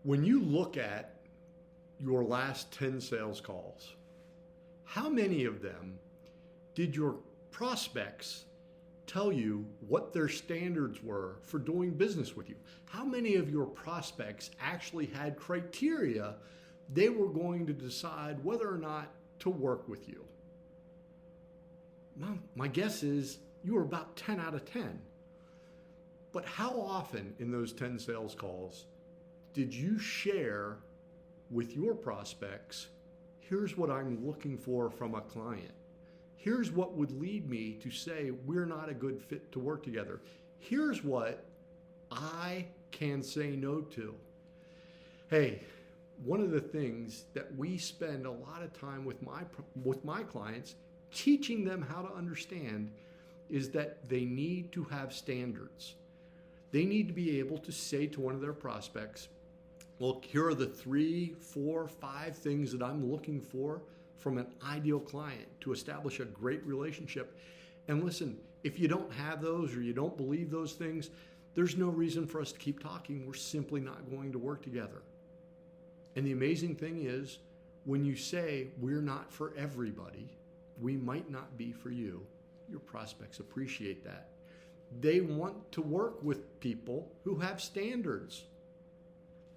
When you look at your last 10 sales calls, how many of them did your prospects tell you what their standards were for doing business with you? How many of your prospects actually had criteria they were going to decide whether or not to work with you? My guess is you were about 10 out of 10. But how often in those 10 sales calls did you share with your prospects, here's what I'm looking for from a client. Here's what would lead me to say we're not a good fit to work together. Here's what I can say no to. Hey, one of the things that we spend a lot of time with my clients teaching them how to understand is that they need to have standards. They need to be able to say to one of their prospects, look, here are the 3, 4, 5 things that I'm looking for from an ideal client to establish a great relationship. And listen, if you don't have those or you don't believe those things, there's no reason for us to keep talking. We're simply not going to work together. And the amazing thing is, when you say we're not for everybody, we might not be for you, your prospects appreciate that. They want to work with people who have standards.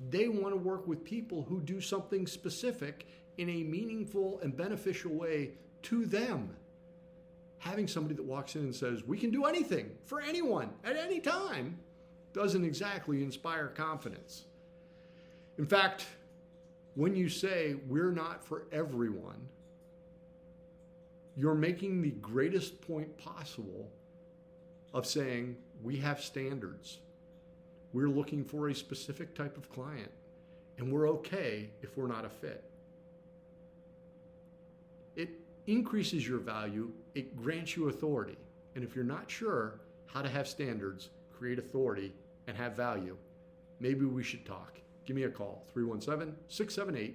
They want to work with people who do something specific in a meaningful and beneficial way to them. Having somebody that walks in and says, we can do anything for anyone at any time, doesn't exactly inspire confidence. In fact, when you say we're not for everyone, you're making the greatest point possible of saying we have standards. We're looking for a specific type of client, and we're okay if we're not a fit. It increases your value, it grants you authority. And if you're not sure how to have standards, create authority, and have value, maybe we should talk. Give me a call, 317-678-8800.